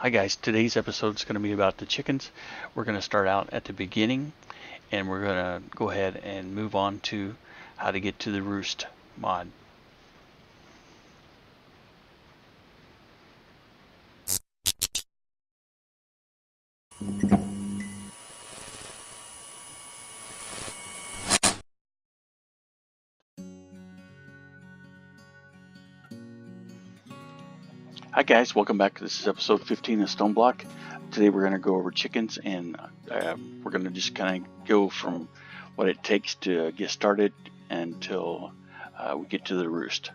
Hi guys, today's episode is going to be about the chickens. We're going to start out at the beginning and we're going to go ahead and move on to how to get to the Roost mod. Hi guys, welcome back. This is episode 15 of StoneBlock. Today we're going to go over chickens and we're going to just kind of go from what it takes to get started until we get to the Roost.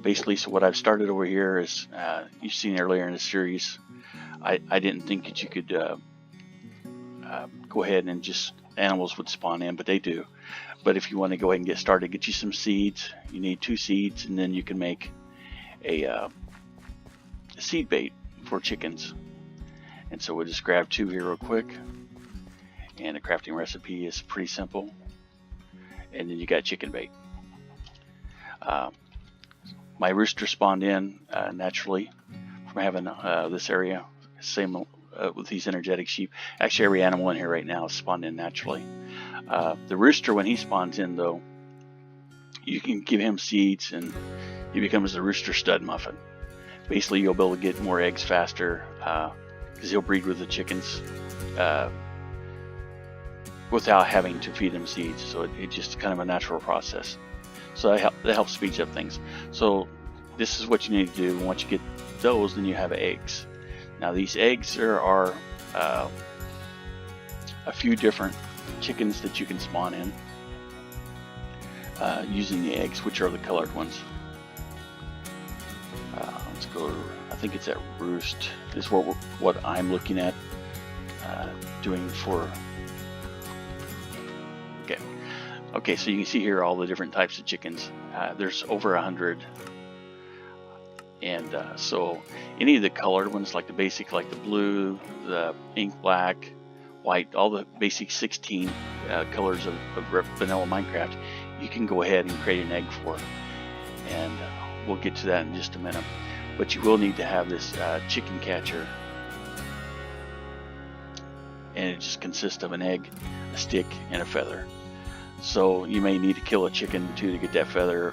Basically, so what I've started over here is, you've seen earlier in the series, I didn't think that you could go ahead and just animals would spawn in, but they do. But if you want to go ahead and get started, get you some seeds. You need 2 seeds, and then you can make a seed bait for chickens. And so we'll just grab 2 here real quick, and the crafting recipe is pretty simple. And then you got chicken bait. My rooster spawned in naturally from having this area. Same with these energetic sheep. Actually, every animal in here right now is spawned in naturally. The rooster, when he spawns in though, you can give him seeds and he becomes the rooster stud muffin. Basically, you'll be able to get more eggs faster because he'll breed with the chickens without having to feed them seeds. So it's just kind of a natural process. So that helps speed up things. So this is what you need to do. Once you get those, then you have eggs. Now these eggs, there are a few different chickens that you can spawn in using the eggs, which are the colored ones. Let's go, I think it's at Roost, is what I'm looking at doing for. Okay, so you can see here all the different types of chickens. There's over 100. And so any of the colored ones, like the basic, like the blue, the ink black, white, all the basic 16 colors of vanilla Minecraft, you can go ahead and create an egg for. And we'll get to that in just a minute. But you will need to have this chicken catcher. And it just consists of an egg, a stick, and a feather. So you may need to kill a chicken too to get that feather.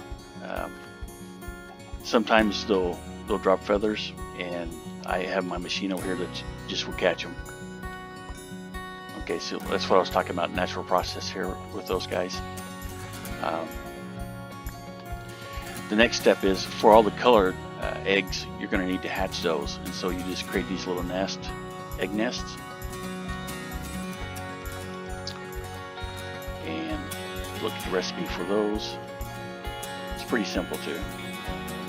Sometimes they'll drop feathers, and I have my machine over here that just will catch them. Okay, so that's what I was talking about, natural process here with those guys. The next step is for all the colored eggs, you're going to need to hatch those, and so you just create these little egg nests. And look at the recipe for those. It's pretty simple too.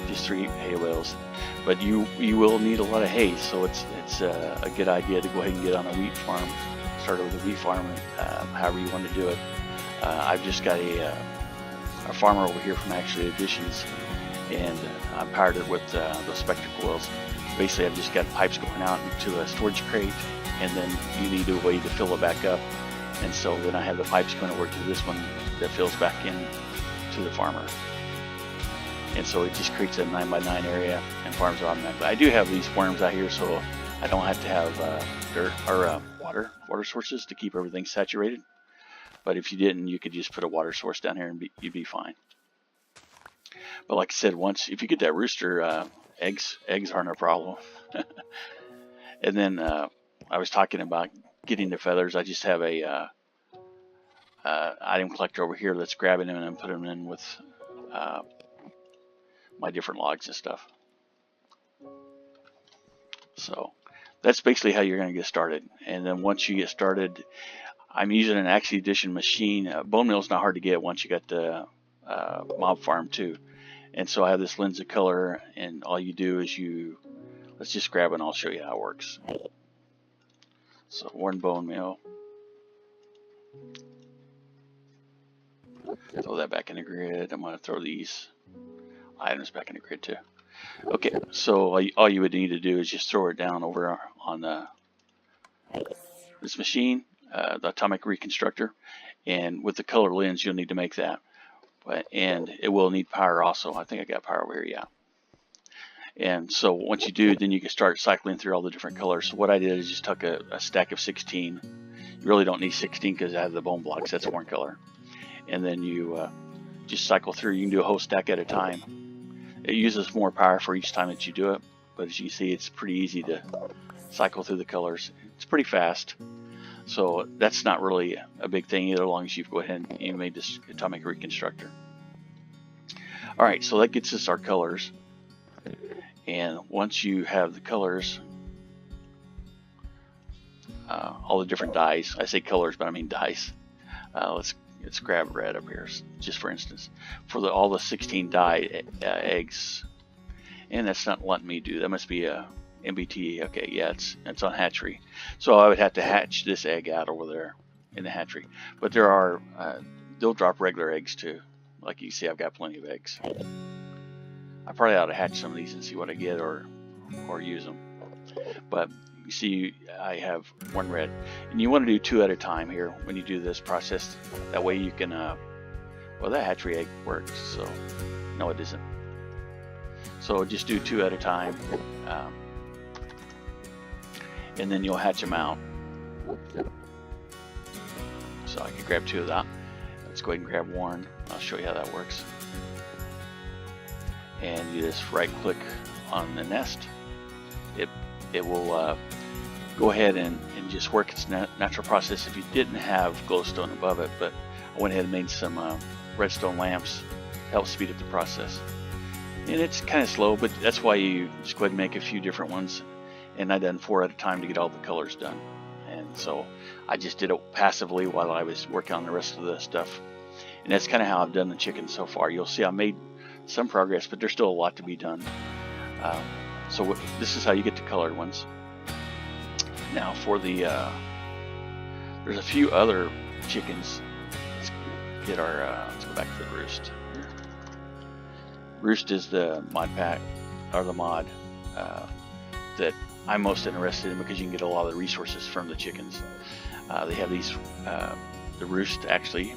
Just 3 hay bales, but you will need a lot of hay, so it's a good idea to go ahead and get on a wheat farm. Start with a wheat farm, however you want to do it. I've just got a farmer over here from Actually Additions, and I'm powered it with the spectral coils. Basically, I've just got pipes going out into a storage crate, and then you need a way to fill it back up. And so then I have the pipes going over to this one that fills back in to the farmer. And so it just creates a 9x9 area and farms automatically. I do have these worms out here, so I don't have to have dirt or water sources to keep everything saturated. But if you didn't, you could just put a water source down here and you'd be fine. But like I said, if you get that rooster, eggs aren't a problem. And then I was talking about getting the feathers. I just have a item collector over here that's grabbing them and putting them in with my different logs and stuff. So that's basically how you're going to get started. And then once you get started, I'm using an Actually Edition machine. Bone meal is not hard to get once you got the mob farm too. And so I have this lens of color, and all you do is let's just grab it and I'll show you how it works. So 1 bone meal. Throw that back in the grid. I'm going to throw these items back in the grid too. Okay, so all you would need to do is just throw it down over on this machine, the atomic reconstructor, and with the color lens you'll need to make that. And it will need power also. I think I got power over here, yeah. And so once you do, then you can start cycling through all the different colors. So what I did is just took a stack of 16. You really don't need 16 because I have the bone blocks. That's one color. And then you just cycle through. You can do a whole stack at a time. It uses more power for each time that you do it. But as you see, it's pretty easy to cycle through the colors. It's pretty fast. So that's not really a big thing either, as long as you've go ahead and you made this atomic reconstructor. All right, so that gets us our colors. And once you have the colors, all the different dyes, I say colors, but I mean dyes. Let's grab red up here, just for instance, for all the 16 dye eggs. And that's not letting me do. That must be a MBT. Okay, yeah, it's on hatchery. So I would have to hatch this egg out over there in the hatchery. But there are, they'll drop regular eggs too. Like you see, I've got plenty of eggs. I probably ought to hatch some of these and see what I get, or use them. But you see, I have one red, and you want to do 2 at a time here when you do this process. That way you can, well, that hatchery egg works. So no, it isn't. So just do 2 at a time, and then you'll hatch them out. So I can grab 2 of that. Let's go ahead and grab one. I'll show you how that works. And you just right click on the nest. It will go ahead and just work its natural process if you didn't have glowstone above it. But I went ahead and made some redstone lamps to help speed up the process. And it's kind of slow, but that's why you just go ahead and make a few different ones. And I done 4 at a time to get all the colors done. And so I just did it passively while I was working on the rest of the stuff. And that's kind of how I've done the chickens so far. You'll see I made some progress, but there's still a lot to be done. So this is how you get the colored ones. Now for the, there's a few other chickens. Let's get our, let's go back to the Roost. Roost is the mod pack, or the mod that I'm most interested in, because you can get a lot of the resources from the chickens. They have these, the Roost actually,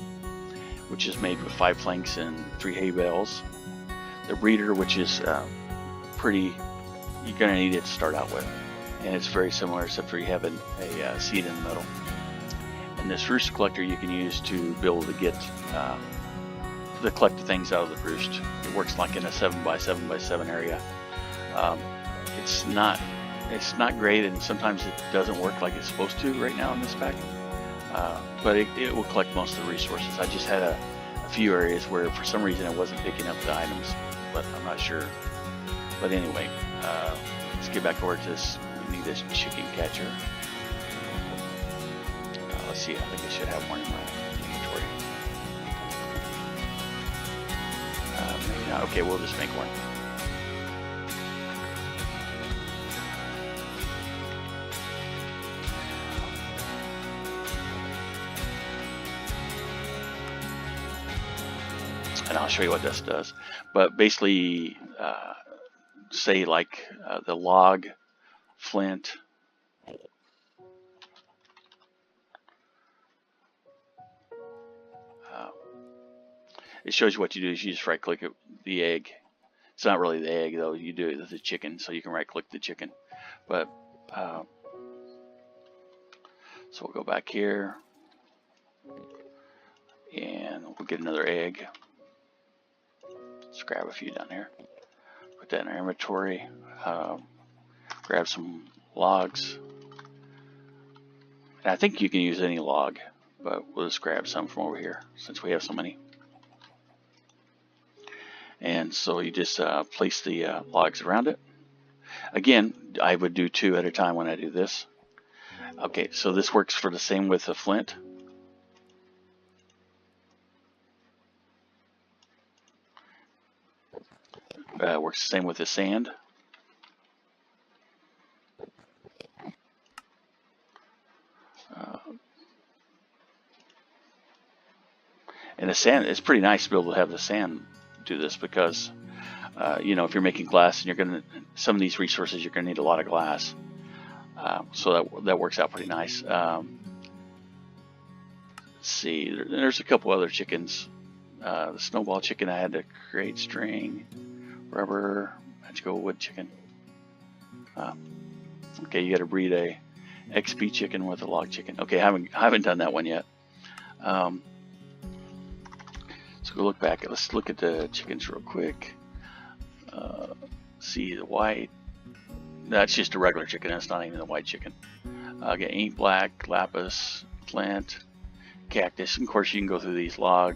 which is made with 5 planks and 3 hay bales. The breeder, which is pretty, you're going to need it to start out with. And it's very similar, except for you have a seed in the middle. And this roost collector you can use to be able to get, to collect the things out of the roost. It works like in a 7x7x7 area. It's not great, and sometimes it doesn't work like it's supposed to right now in this pack. But it will collect most of the resources. I just had a few areas where for some reason it wasn't picking up the items, but I'm not sure. But anyway, let's get back over to this. We need this chicken catcher. Let's see, I think I should have one in my inventory. Maybe not. Okay, we'll just make one. And I'll show you what this does. But basically, say like the log, flint, it shows you what you do is you just right click the egg. It's not really the egg though, you do it with the chicken, so you can right click the chicken. But so we'll go back here and we'll get another egg. Let's grab a few down here, put that in our inventory, grab some logs, and I think you can use any log, but we'll just grab some from over here since we have so many. And so you just place the logs around it. Again, I would do 2 at a time when I do this. Okay, so this works for the same with the flint. Works the same with the sand. And the sand, it's pretty nice to be able to have the sand do this, because you know, if you're making glass and some of these resources, you're gonna need a lot of glass. So that works out pretty nice. Let's see, there's a couple other chickens. The snowball chicken, I had to create string, rubber, Let's go wood chicken. Okay, you got to breed a XP chicken with a log chicken. Okay, I haven't done that one yet. So go look back. Let's look at the chickens real quick. See the white. That's just a regular chicken. That's not even the white chicken. Get ink black, lapis, flint, cactus. And of course, you can go through these log.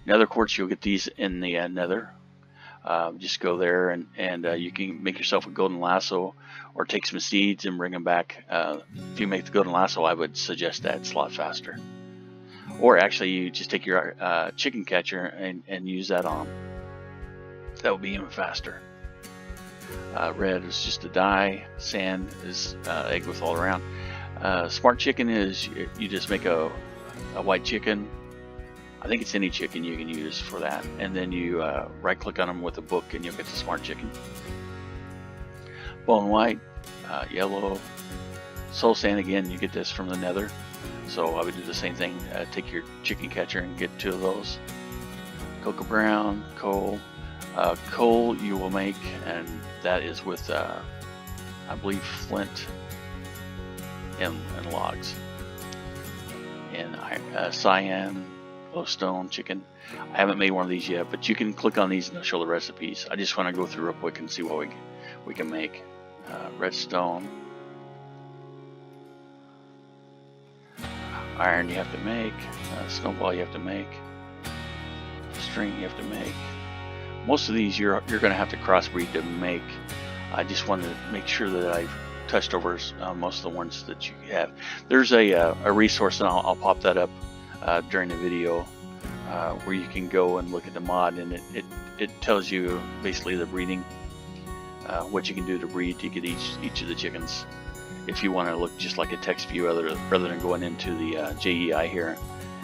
Nether quartz, you'll get these in the nether. Just go there and you can make yourself a golden lasso, or take some seeds and bring them back. If you make the golden lasso, I would suggest that. It's a lot faster. Or actually, you just take your chicken catcher and use that on them. That would be even faster. Red is just a dye. Sand is egg with all around. Smart chicken is you just make a white chicken. I think it's any chicken you can use for that. And then you right click on them with a book and you'll get the smart chicken. Bone white, yellow, soul sand, again, you get this from the nether. So I would do the same thing. Take your chicken catcher and get 2 of those. Cocoa brown, coal. Coal you will make, and that is with, I believe, flint and logs. And cyan, glowstone, chicken. I haven't made one of these yet, but you can click on these and they'll show the recipes. I just want to go through real quick and see what we can make. Redstone. Iron you have to make. Snowball you have to make. String you have to make. Most of these you're going to have to crossbreed to make. I just wanted to make sure that I've touched over most of the ones that you have. There's a resource, and I'll pop that up during the video, where you can go and look at the mod, and it tells you basically the breeding, what you can do to breed to get each of the chickens. If you want to look just like a text view rather than going into the JEI here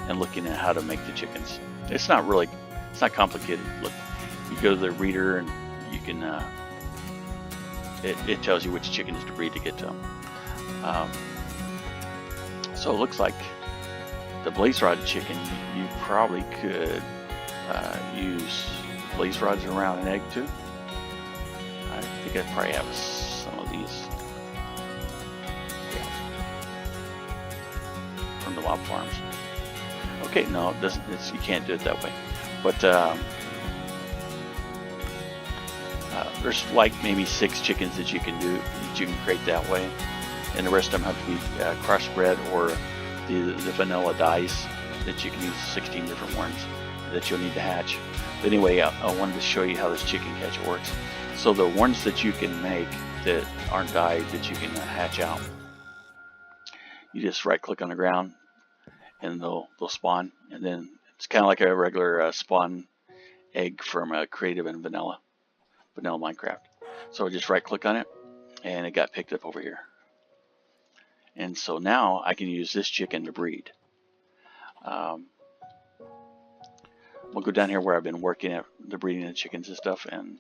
and looking at how to make the chickens. It's not complicated. Look, you go to the reader and you can, it tells you which chickens to breed to get to them. So it looks like the blaze rod chicken, you probably could use blaze rods around an egg too. I think I probably have some of these from the mob farms. Okay, no, it doesn't. You can't do it that way. But there's like maybe 6 chickens that you can do, that you can create that way, and the rest of them have to be crossbred, or the vanilla dyes that you can use 16 different ones that you'll need to hatch. But anyway, I wanted to show you how this chicken catcher works. So the ones that you can make that aren't dyed, that you can hatch out, you just right click on the ground and they'll spawn, and then it's kind of like a regular spawn egg from Creative and Vanilla Minecraft. So just right click on it and it got picked up over here. And so now I can use this chicken to breed. We'll go down here where I've been working at the breeding of chickens and stuff, and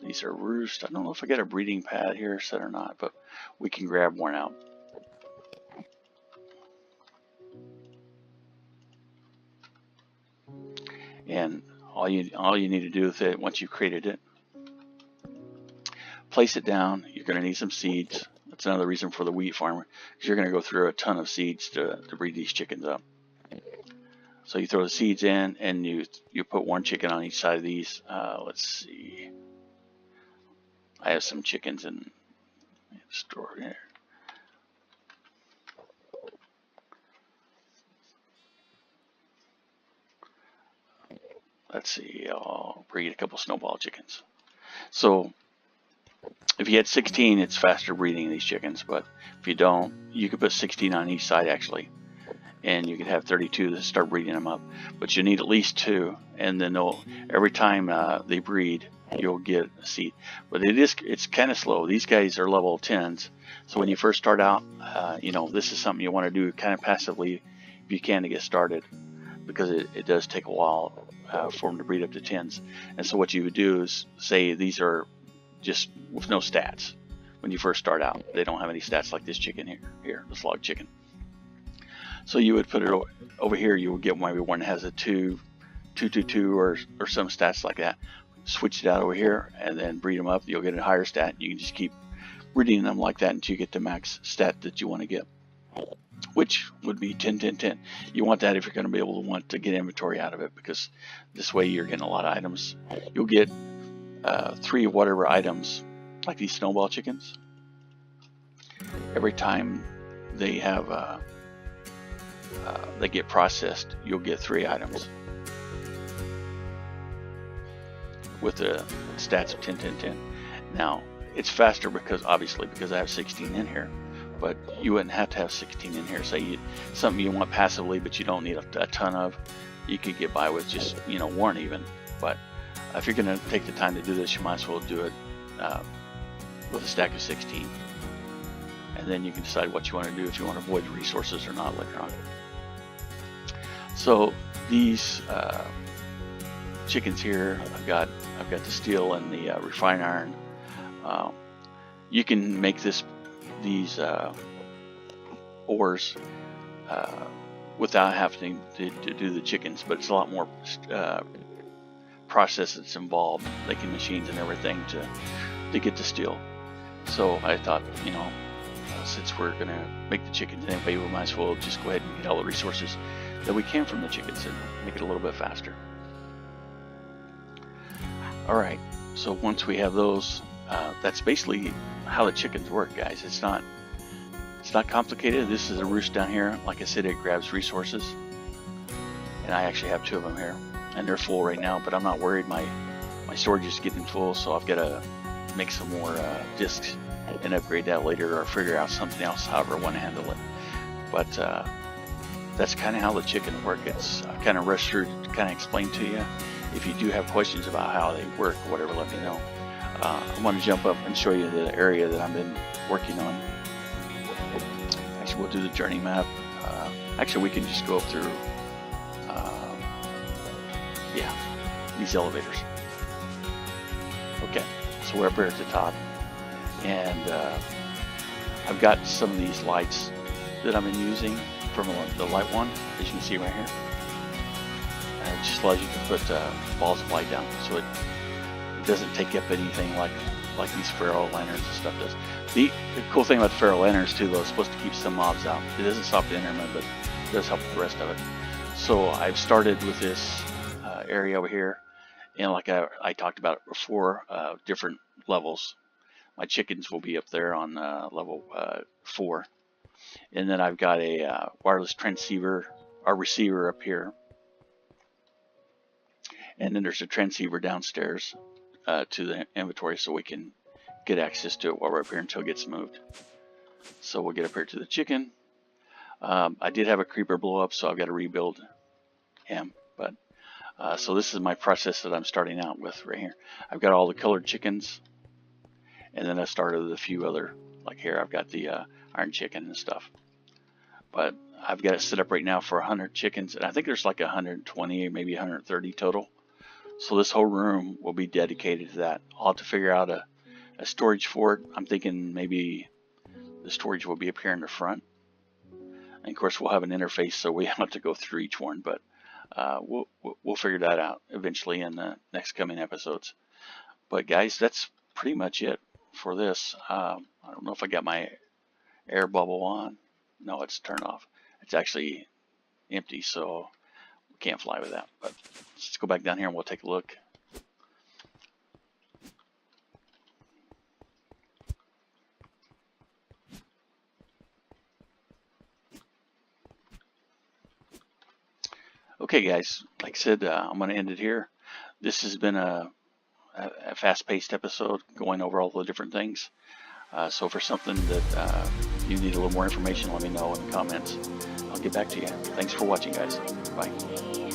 these are Roost. I don't know if I got a breeding pad here set or not, but we can grab one out. And all you need to do with it, once you've created it, place it down. You're going to need some seeds. That's another reason for the wheat farmer, because you're going to go through a ton of seeds to breed these chickens up. So you throw the seeds in, and you put 1 chicken on each side of these. Let's see. I have some chickens in the store here. Let's see. I'll breed a couple snowball chickens. So if you had 16, it's faster breeding these chickens. But if you don't, you could put 16 on each side actually, and you could have 32 to start breeding them up. But you need at least 2, and then every time they breed, you'll get a seed. But it's kind of slow. These guys are level 10s, so when you first start out, this is something you want to do kind of passively if you can to get started, because it does take a while for them to breed up to 10s. And so what you would do is say these are just with no stats. When you first start out, they don't have any stats like this chicken here, this log chicken. So you would put it over here. You will get maybe one that has a 2, 2, 2, 2, or some stats like that. switch it out over here and then breed them up. You'll get a higher stat. You can just keep breeding them like that until you get the max stat that you want to get, which would be 10, 10, 10. You want that if you're going to be able to get inventory out of it, because this way you're getting a lot of items. You'll get 3 of whatever items, like these snowball chickens. Every time they have they get processed, you'll get 3 items with the stats of 10, 10, 10. Now it's faster because obviously because I have 16 in here, but you wouldn't have to have 16 in here. Say something you want passively but you don't need a ton of, you could get by with just 1 even. But if you're going to take the time to do this, you might as well do it with a stack of 16, and then you can decide what you want to do, if you want to avoid resources or not later on. So these chickens here, I've got the steel and the refined iron. You can make these ores without having to do the chickens, but it's a lot more process that's involved, making machines and everything to get the steel. So I thought, since we're gonna make the chickens anyway, we might as well just go ahead and get all the resources that we can from the chickens and make it a little bit faster. Alright, so once we have those, that's basically how the chickens work, guys. It's not complicated. This is a roost down here. Like I said, it grabs resources, and I actually have 2 of them here, and they're full right now, but I'm not worried. My storage is getting full, so I've got to make some more discs and upgrade that later, or figure out something else, however I want to handle it. But that's kind of how the chickens work. I kind of rushed through to kind of explain to you. If you do have questions about how they work or whatever, let me know. I'm going to jump up and show you the area that I've been working on. Actually, we'll do the journey map. Actually, we can just go up through these elevators. Okay, so we're up here at the top, and I've got some of these lights that I've been using from the light one, as you can see right here. And it just allows you to put balls of light down, so it doesn't take up anything like these ferro lanterns and stuff does. The cool thing about the ferro lanterns too, though, it's supposed to keep some mobs out. It doesn't stop the enderman, but it does help with the rest of it. So I've started with this area over here, and like I talked about it before, different levels. My chickens will be up there on level 4, and then I've got a wireless transceiver, or receiver, up here, and then there's a transceiver downstairs to the inventory, so we can get access to it while we're up here until it gets moved. So we'll get up here to the chicken. I did have a creeper blow up, so I've got to rebuild him. But so this is my process that I'm starting out with right here. I've got all the colored chickens, and then I started with a few other, like here I've got the iron chicken and stuff. But I've got it set up right now for 100 chickens, and I think there's like 120 or maybe 130 total. So this whole room will be dedicated to that. I'll have to figure out a storage for it. I'm thinking maybe the storage will be up here in the front. And of course we'll have an interface, so we have to go through each one, but we'll figure that out eventually in the next coming episodes. But guys, that's pretty much it for this. I don't know if I got my air bubble on. No, it's turned off. It's actually empty, so we can't fly with that. But let's go back down here and we'll take a look. Okay guys, like I said, I'm going to end it here. This has been a fast-paced episode going over all the different things. So for something that you need a little more information, let me know in the comments. I'll get back to you. Thanks for watching, guys. Bye.